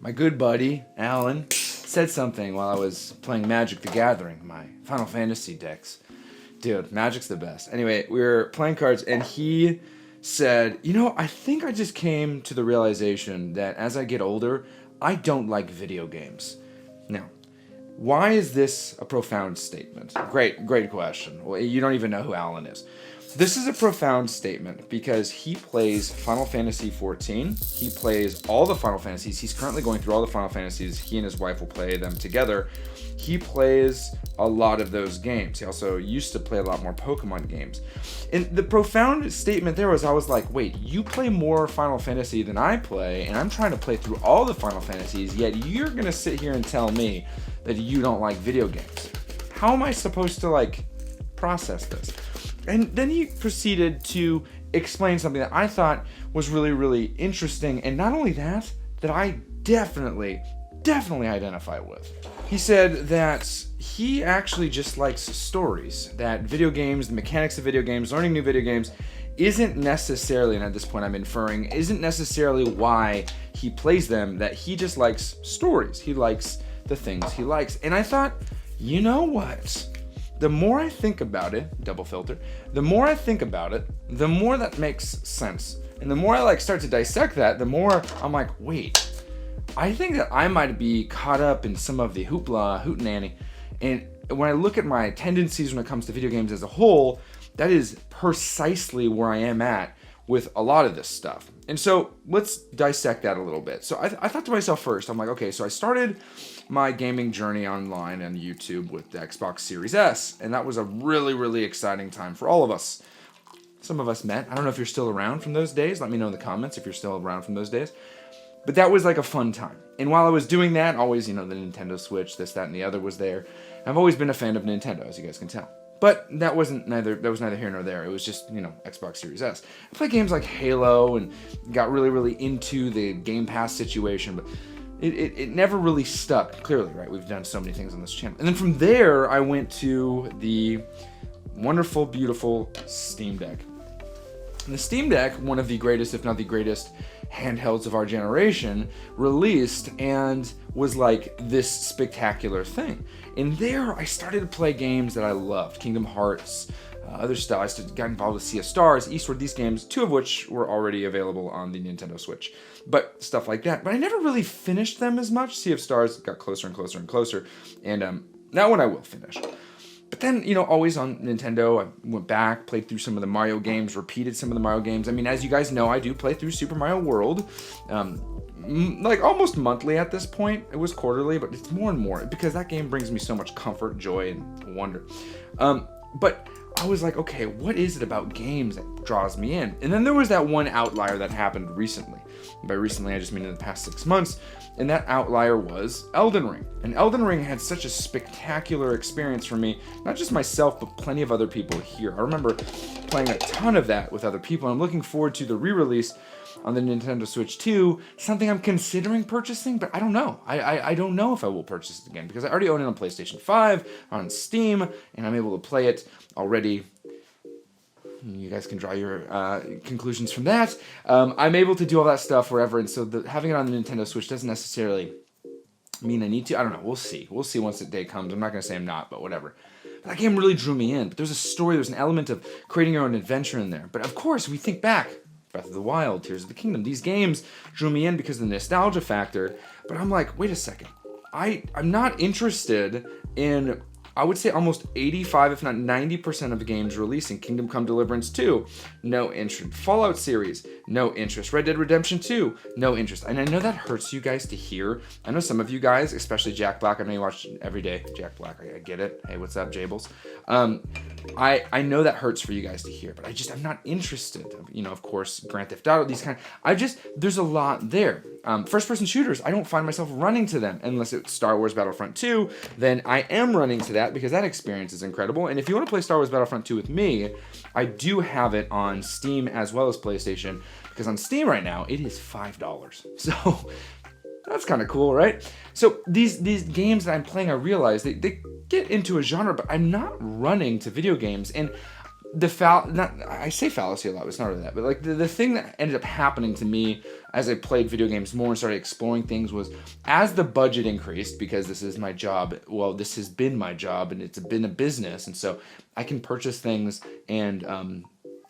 my good buddy, Alan, said something while I was playing Magic the Gathering, my Final Fantasy decks. Dude, Magic's the best. Anyway, we were playing cards, and he said, I think I just came to the realization that as I get older, I don't like video games. Now, why is this a profound statement? Great question. Well, you don't even know who Alan is. This is a profound statement because he plays Final Fantasy XIV. He plays all the Final Fantasies. He's currently going through all the Final Fantasies. He and his wife will play them together. He plays a lot of those games. He also used to play a lot more Pokemon games. And the profound statement there was, I was like, wait, you play more Final Fantasy than I play, and I'm trying to play through all the Final Fantasies, yet you're going to sit here and tell me that you don't like video games. How am I supposed to, process this? And then he proceeded to explain something that I thought was really, really interesting. And not only that I definitely identify with. He said that he actually just likes stories. That video games, the mechanics of video games, learning new video games, isn't necessarily, and at this point I'm inferring, isn't necessarily why he plays them, that he just likes stories. He likes the things he likes. And I thought, you know what? The more I think about it, double filter, the more I think about it, the more that makes sense. And the more I start to dissect that, the more I'm like, wait, I think that I might be caught up in some of the hootenanny. And when I look at my tendencies when it comes to video games as a whole, that is precisely where I am at with a lot of this stuff. And so let's dissect that a little bit. So I thought to myself first, I'm like, okay, so I started my gaming journey online on YouTube with the Xbox Series S, and that was a really, really exciting time for all of us. Some of us met. I don't know if you're still around from those days. Let me know in the comments if you're still around from those days. But that was a fun time. And while I was doing that, always, the Nintendo Switch, this, that, and the other was there. I've always been a fan of Nintendo, as you guys can tell. But that was neither here nor there. It was just, Xbox Series S. I played games like Halo and got really, really into the Game Pass situation, but it never really stuck, clearly, right? We've done so many things on this channel. And then from there, I went to the wonderful, beautiful Steam Deck. And the Steam Deck, one of the greatest, if not the greatest, handhelds of our generation, released and was this spectacular thing. And there, I started to play games that I loved. Kingdom Hearts, other stuff. I got involved with Sea of Stars, Eastward, these games, 2 of which were already available on the Nintendo Switch. But stuff like that. But I never really finished them as much. Sea of Stars got closer and closer and closer. And that one I will finish. But then, always on Nintendo, I went back, played through some of the Mario games, repeated some of the Mario games. I mean, as you guys know, I do play through Super Mario World, almost monthly at this point. It was quarterly, but it's more and more, because that game brings me so much comfort, joy, and wonder. But I was like, okay, what is it about games that draws me in? And then there was that one outlier that happened recently. And by recently, I just mean in the past 6 months. And that outlier was Elden Ring. And Elden Ring had such a spectacular experience for me, not just myself, but plenty of other people here. I remember playing a ton of that with other people. I'm looking forward to the re-release on the Nintendo Switch 2, something I'm considering purchasing, but I don't know. I don't know if I will purchase it again, because I already own it on PlayStation 5, on Steam, and I'm able to play it already. You guys can draw your conclusions from that. I'm able to do all that stuff wherever, and so having it on the Nintendo Switch doesn't necessarily mean I need to. I don't know. We'll see. We'll see once the day comes. I'm not going to say I'm not, but whatever. But that game really drew me in. But there's a story, there's an element of creating your own adventure in there. But of course, we think back. Breath of the Wild, Tears of the Kingdom. These games drew me in because of the nostalgia factor. But I'm like, wait a second. I'm not interested in, I would say almost 85, if not 90% of the games releasing. Kingdom Come Deliverance 2, no interest. Fallout series, no interest. Red Dead Redemption 2, no interest. And I know that hurts you guys to hear. I know some of you guys, especially Jack Black, I know you watch every day. Jack Black, I get it. Hey, what's up, Jables? I know that hurts for you guys to hear, but I'm not interested. Of course, Grand Theft Auto, these kind. There's a lot there. First-person shooters, I don't find myself running to them unless it's Star Wars Battlefront 2. Then I am running to that because that experience is incredible. And if you want to play Star Wars Battlefront 2 with me, I do have it on Steam as well as PlayStation, because on Steam right now it is $5. So that's kind of cool, right? So these games that I'm playing, I realize they get into a genre, but I'm not running to video games. And I say fallacy a lot, but it's not really that. But like the thing that ended up happening to me as I played video games more and started exploring things was, as the budget increased, because this is my job. Well, this has been my job, and it's been a business, and so I can purchase things and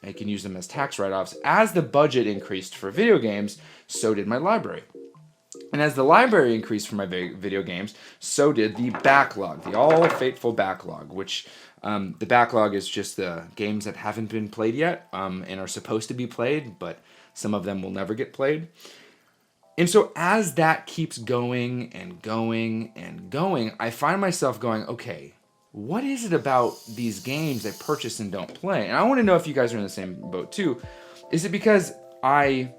I can use them as tax write-offs. As the budget increased for video games, so did my library. And as the library increased for my video games, so did the backlog, the all-fateful backlog, which the backlog is just the games that haven't been played yet and are supposed to be played, but some of them will never get played. And so as that keeps going and going and going, I find myself going, okay, what is it about these games I purchase and don't play? And I want to know if you guys are in the same boat too. Is it because I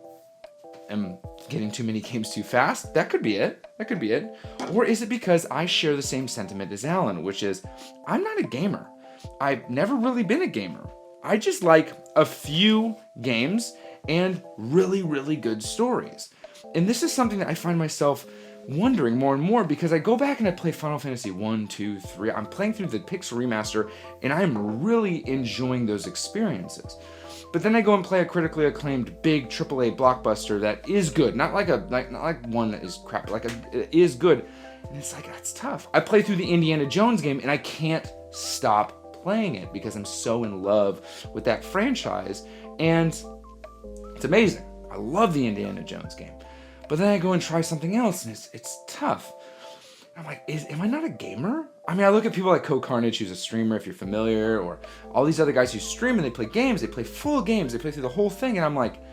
am getting too many games too fast? That could be it. Or is it because I share the same sentiment as Alan, which is, I'm not a gamer. I've never really been a gamer. I just like a few games and really, really good stories. And this is something that I find myself wondering more and more, because I go back and I play Final Fantasy 1, 2, 3. I'm playing through the Pixel Remaster, and I'm really enjoying those experiences. But then I go and play a critically acclaimed big AAA blockbuster that is good, not like one that is crap, it is good, and it's like, that's tough. I play through the Indiana Jones game, and I can't stop playing it because I'm so in love with that franchise, and it's amazing. I love the Indiana Jones game. But then I go and try something else, and it's tough. I'm like, am I not a gamer? I mean, I look at people like Carnage, who's a streamer, if you're familiar, or all these other guys who stream and they play games, they play full games, they play through the whole thing, and I'm like,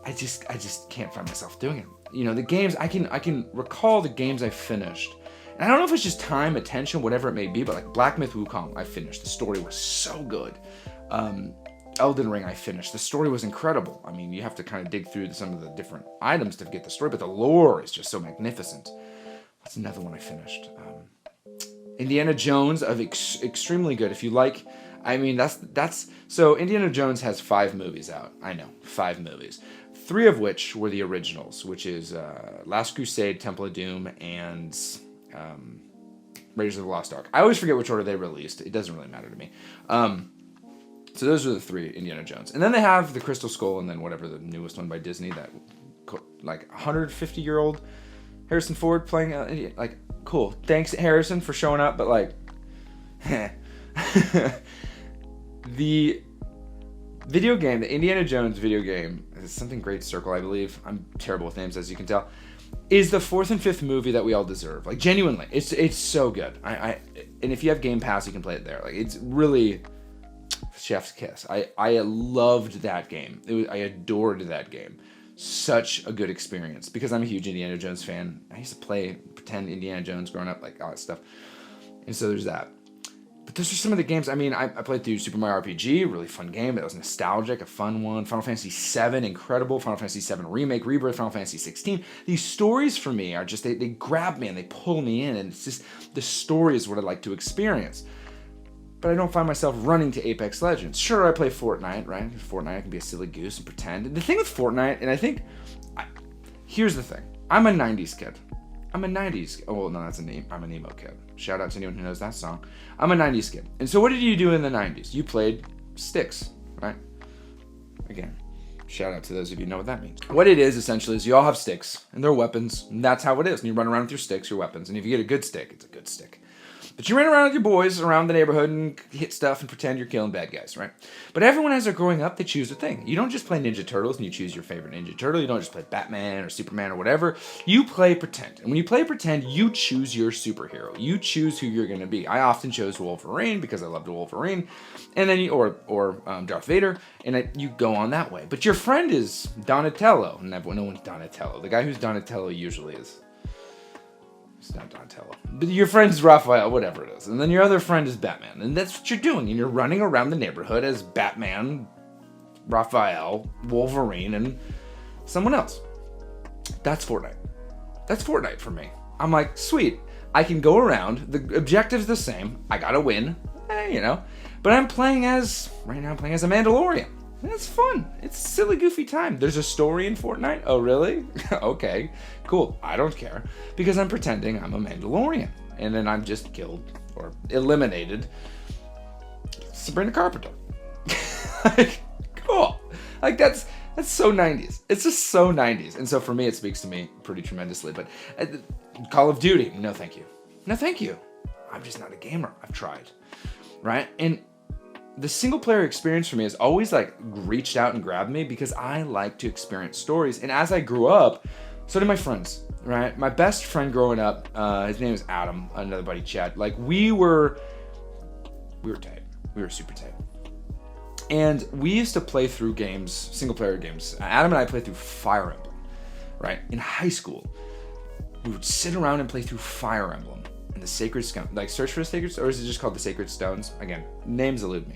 I just can't find myself doing it. You know, the games, I can recall the games I finished. And I don't know if it's just time, attention, whatever it may be, but like Black Myth Wukong, I finished. The story was so good. Elden Ring I finished. The story was incredible. I mean, you have to kind of dig through some of the different items to get the story, but the lore is just so magnificent. What's another one I finished? Indiana Jones, extremely good. If you like, I mean, that's so Indiana Jones has 5 movies out. I know, 5 movies. 3 of which were the originals, which is Last Crusade, Temple of Doom, and Raiders of the Lost Ark. I always forget which order they released. It doesn't really matter to me. So those are the 3 Indiana Jones. And then they have the Crystal Skull, and then whatever the newest one by Disney, that like 150-year-old Harrison Ford playing, like, cool. Thanks, Harrison, for showing up, but like, the video game, the Indiana Jones video game, is something Great Circle, I believe. I'm terrible with names, as you can tell. Is the 4th and 5th movie that we all deserve. Like, genuinely, it's so good. And if you have Game Pass, you can play it there. Like, it's really chef's kiss. I loved that game. I adored that game. Such a good experience, because I'm a huge Indiana Jones fan. I used to pretend Indiana Jones growing up, like all that stuff. And so there's that. But those are some of the games. I mean, I played through Super Mario RPG, really fun game. It was nostalgic, a fun one. Final Fantasy VII, incredible. Final Fantasy VII Remake, Rebirth, Final Fantasy 16. These stories for me are just, they grab me and they pull me in, and it's just, the story is what I like to experience. But I don't find myself running to Apex Legends. Sure, I play Fortnite, right? Fortnite, I can be a silly goose and pretend. And the thing with Fortnite, and I think, here's the thing. I'm a 90s kid. I'm a 90s, oh, well, no, that's I'm an emo kid. Shout out to anyone who knows that song. I'm a 90s kid. And so what did you do in the 90s? You played sticks, right? Again, shout out to those of you who know what that means. What it is, essentially, is you all have sticks, and they're weapons, and that's how it is. And you run around with your sticks, your weapons, and if you get a good stick, it's a good stick. But you run around with your boys around the neighborhood and hit stuff and pretend you're killing bad guys, right? But everyone, as they're growing up, they choose a thing. You don't just play Ninja Turtles and you choose your favorite Ninja Turtle. You don't just play Batman or Superman or whatever. You play pretend. And when you play pretend, you choose your superhero. You choose who you're going to be. I often chose Wolverine because I loved Wolverine. And then or Darth Vader. And you go on that way. But your friend is Donatello. And no one's Donatello. The guy who's Donatello usually is... It's not Donatello. But your friend's Raphael, whatever it is. And then your other friend is Batman. And that's what you're doing. And you're running around the neighborhood as Batman, Raphael, Wolverine, and someone else. That's Fortnite. That's Fortnite for me. I'm like, sweet. I can go around. The objective's the same. I gotta win. But I'm playing as a Mandalorian. That's fun. It's a silly, goofy time. There's a story in Fortnite? Oh, really? Okay, cool. I don't care. Because I'm pretending I'm a Mandalorian. And then I'm just killed or eliminated Sabrina Carpenter. Like, cool. Like, that's so 90s. It's just so 90s. And so for me, it speaks to me pretty tremendously. But Call of Duty, no thank you. No thank you. I'm just not a gamer. I've tried. Right? And the single player experience for me has always like reached out and grabbed me because I like to experience stories. And as I grew up, so did my friends, right? My best friend growing up, his name is Adam, another buddy Chad. Like we were tight. We were super tight. And we used to play through games, single player games. Adam and I played through Fire Emblem, right? In high school, we would sit around and play through Fire Emblem and the Sacred Stone, like Search for the Sacred, or is it just called the Sacred Stones? Again, names elude me.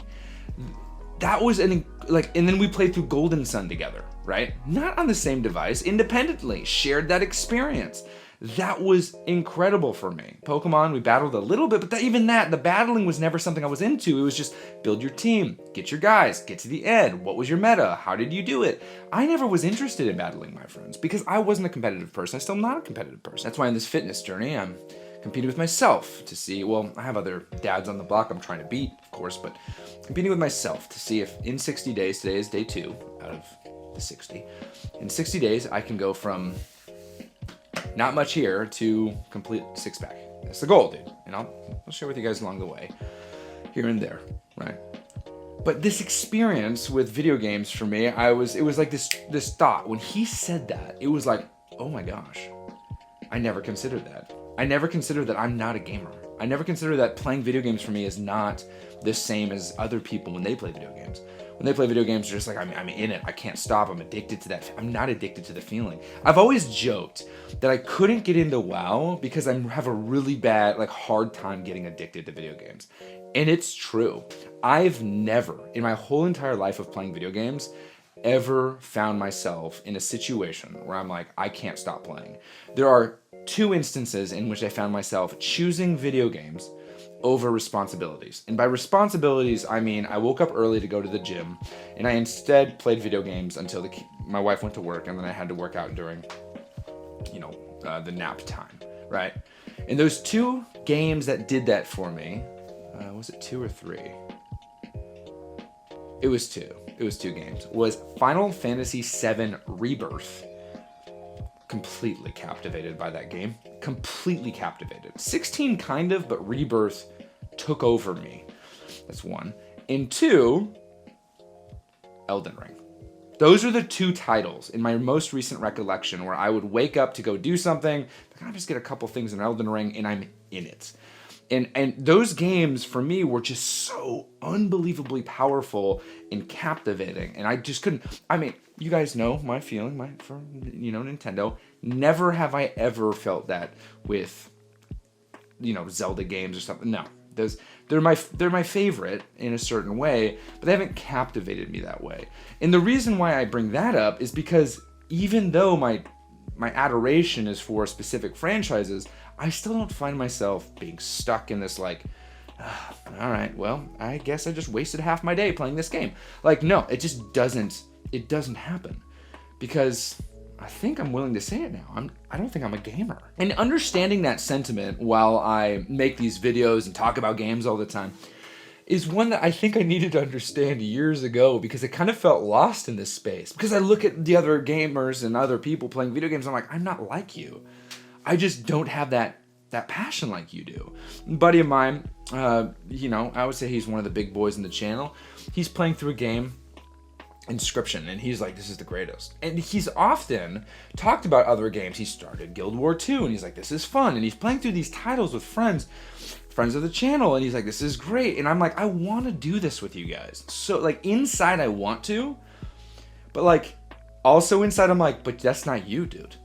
That was and then we played through Golden Sun together, right? Not on the same device, independently, shared that experience. That was incredible for me. Pokemon, we battled a little bit, but the battling was never something I was into. It was just build your team, get your guys, get to the end. What was your meta? How did you do it? I never was interested in battling my friends because I wasn't a competitive person. I'm still not a competitive person. That's why in this fitness journey, I'm competing with myself to see, well, I have other dads on the block I'm trying to beat, of course, but competing with myself to see if in 60 days, today is day 2 out of the 60, in 60 days, I can go from not much here to complete 6-pack. That's the goal, dude. And I'll share with you guys along the way, here and there, right? But this experience with video games for me, it was like this thought. When he said that, it was like, oh my gosh, I never considered that. I never considered that I'm not a gamer. I never considered that playing video games for me is not the same as other people when they play video games. When they play video games, they're just like, I'm in it. I can't stop. I'm addicted to that. I'm not addicted to the feeling. I've always joked that I couldn't get into WoW because I have a really bad, hard time getting addicted to video games. And it's true. I've never, in my whole entire life of playing video games, ever found myself in a situation where I'm like, I can't stop playing. There are 2 instances in which I found myself choosing video games over responsibilities. And by responsibilities, I mean I woke up early to go to the gym, and I instead played video games until my wife went to work, and then I had to work out during, the nap time, right? And those 2 games that did that for me, was it 2 or 3? It was 2. It was 2 games. Was Final Fantasy VII Rebirth. Completely captivated by that game. Completely captivated. 16 kind of, but Rebirth took over me. That's 1. And 2, Elden Ring. Those are the 2 titles in my most recent recollection where I would wake up to go do something, I'll just get a couple things in Elden Ring, and I'm in it. And those games, for me, were just so unbelievably powerful and captivating. And I just couldn't... I mean, you guys know my feeling for Nintendo. Never have I ever felt that with, Zelda games or something. No. They're my favorite in a certain way, but they haven't captivated me that way. And the reason why I bring that up is because even though my adoration is for specific franchises, I still don't find myself being stuck in this all right, well, I guess I just wasted half my day playing this game. No, it just doesn't happen. Because I think I'm willing to say it now. I don't think I'm a gamer. And understanding that sentiment while I make these videos and talk about games all the time is one that I think I needed to understand years ago, because I kind of felt lost in this space. Because I look at the other gamers and other people playing video games, I'm like, I'm not like you. I just don't have that passion like you do. A buddy of mine, I would say he's one of the big boys in the channel. He's playing through a game, Inscription, and he's like, this is the greatest. And he's often talked about other games. He started Guild War 2, and he's like, this is fun. And he's playing through these titles with friends of the channel, and he's like, this is great. And I'm like, I want to do this with you guys. So, inside I want to, but, also inside I'm like, but that's not you, dude.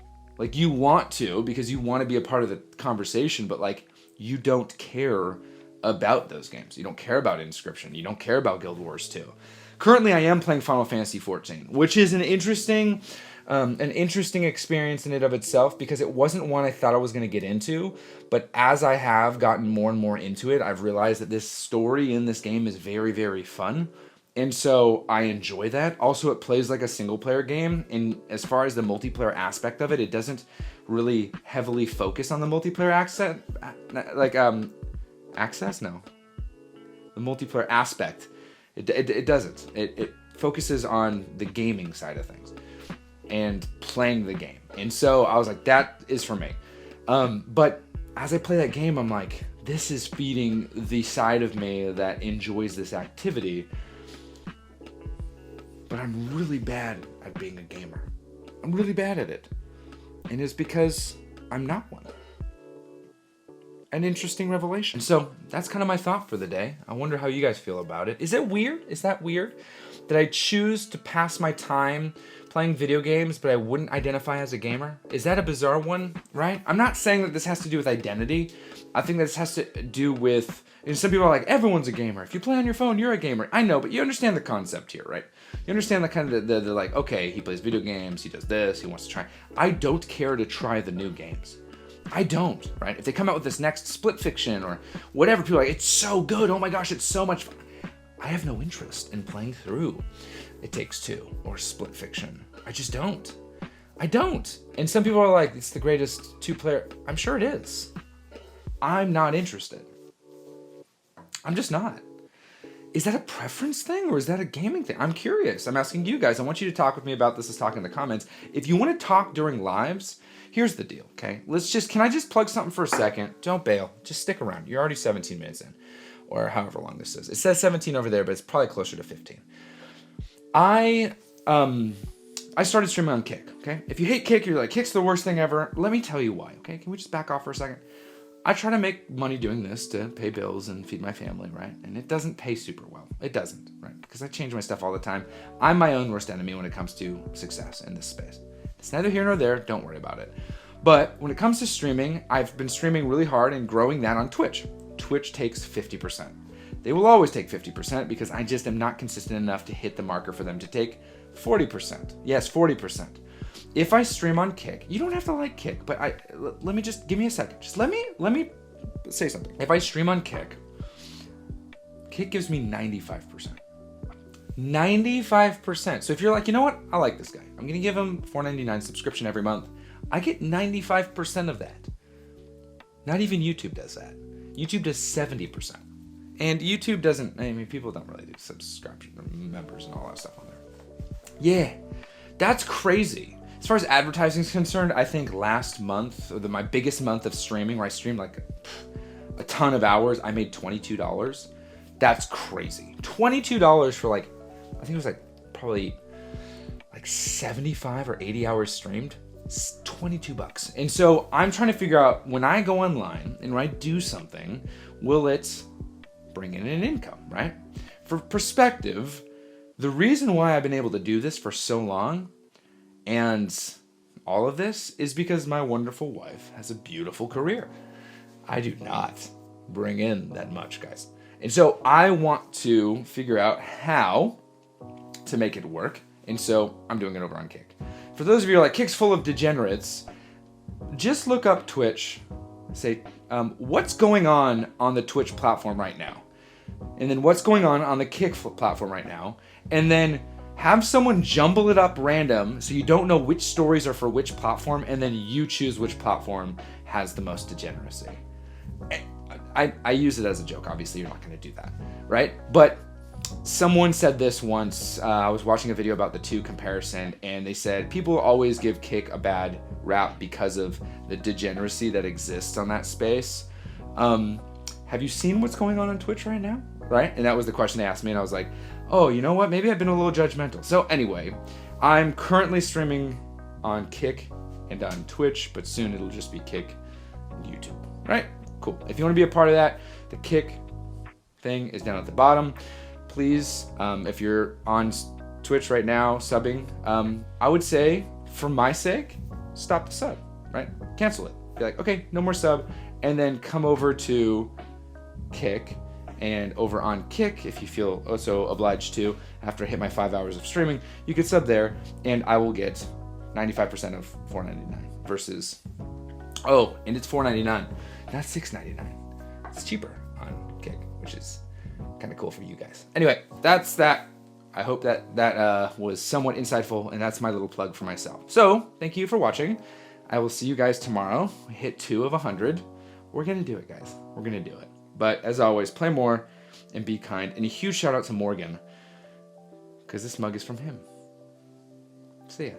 You want to, because you want to be a part of the conversation, but, you don't care about those games. You don't care about Inscription. You don't care about Guild Wars 2. Currently, I am playing Final Fantasy XIV, which is an interesting experience in and of itself, because it wasn't one I thought I was going to get into, but as I have gotten more and more into it, I've realized that this story in this game is very, very fun, and so I enjoy that. Also, it plays like a single-player game, and as far as the multiplayer aspect of it, it doesn't really heavily focus on the multiplayer multiplayer aspect. It doesn't. It focuses on the gaming side of things and playing the game. And so I was like, that is for me. But as I play that game, I'm like, this is feeding the side of me that enjoys this activity. But I'm really bad at being a gamer. I'm really bad at it. And it's because I'm not one. An interesting revelation. So that's kind of my thought for the day. I wonder how you guys feel about it. Is it weird? Is that weird? That I choose to pass my time playing video games, but I wouldn't identify as a gamer? Is that a bizarre one, right? I'm not saying that this has to do with identity. I think that this has to do with, some people are like, everyone's a gamer. If you play on your phone, you're a gamer. I know, but you understand the concept here, right? You understand the kind of the like, okay, he plays video games, he does this, he wants to try. I don't care to try the new games. I don't, right? If they come out with this next Split Fiction or whatever, people are like, it's so good, oh my gosh, it's so much fun. I have no interest in playing through It Takes Two or Split Fiction. I just don't. I don't. And some people are like, it's the greatest two-player. I'm sure it is. I'm not interested. I'm just not. Is that a preference thing or is that a gaming thing? I'm curious. I'm asking you guys. I want you to talk with me about this. Let's talk in the comments. If you want to talk during lives, here's the deal, okay? Can I just plug something for a second? Don't bail. Just stick around. You're already 17 minutes in, or however long this is. It says 17 over there, but it's probably closer to 15. I started streaming on Kick, okay? If you hate Kick, you're like, Kick's the worst thing ever. Let me tell you why, okay? Can we just back off for a second? I try to make money doing this to pay bills and feed my family, right? And it doesn't pay super well. It doesn't, right? Because I change my stuff all the time. I'm my own worst enemy when it comes to success in this space. It's neither here nor there. Don't worry about it. But when it comes to streaming, I've been streaming really hard and growing that on Twitch. Twitch takes 50%. They will always take 50% because I just am not consistent enough to hit the marker for them to take 40%. Yes, 40%. If I stream on Kick, you don't have to like Kick, but let me just, give me a second. Just let me say something. If I stream on Kick, Kick gives me 95%. 95%. So if you're like, you know what? I like this guy. I'm going to give him $4.99 subscription every month. I get 95% of that. Not even YouTube does that. YouTube does 70%. And YouTube doesn't, I mean, people don't really do subscription members and all that stuff on there. Yeah, that's crazy. As far as advertising is concerned, I think last month, or my biggest month of streaming, where I streamed like a ton of hours, I made $22. That's crazy. $22 for like, I think it was like probably like 75 or 80 hours streamed. It's $22. And so I'm trying to figure out, when I go online and when I do something, will it bring in an income, right? For perspective, the reason why I've been able to do this for so long and all of this is because my wonderful wife has a beautiful career. I do not bring in that much, guys. And so I want to figure out how to make it work. And so I'm doing it over on Kick. For those of you who are like, Kick's full of degenerates, just look up Twitch, say, what's going on the Twitch platform right now? And then what's going on the Kick platform right now? And then have someone jumble it up random so you don't know which stories are for which platform, and then you choose which platform has the most degeneracy. I use it as a joke. Obviously, you're not going to do that, right? But someone said this once. I was watching a video about the two comparison, and they said people always give Kick a bad rap because of the degeneracy that exists on that space. Have you seen what's going on Twitch right now? Right? And that was the question they asked me, and I was like, oh, you know what? Maybe I've been a little judgmental. So anyway, I'm currently streaming on Kick and on Twitch, but soon it'll just be Kick and YouTube. Right? Cool. If you want to be a part of that, the Kick thing is down at the bottom. Please, if you're on Twitch right now, subbing, I would say, for my sake, stop the sub, right? Cancel it. Be like, okay, no more sub. And then come over to Kick. And over on Kick, if you feel also obliged to, after I hit my 5 hours of streaming, you could sub there, and I will get 95% of $4.99 versus, oh, and it's $4.99, not $6.99. It's cheaper on Kick, which is kind of cool for you guys. Anyway, that's that. I hope that was somewhat insightful, and that's my little plug for myself. So, thank you for watching. I will see you guys tomorrow. We hit 2 of 100. We're going to do it, guys. We're going to do it. But as always, play more, and be kind. And a huge shout out to Morgan, because this mug is from him. See ya.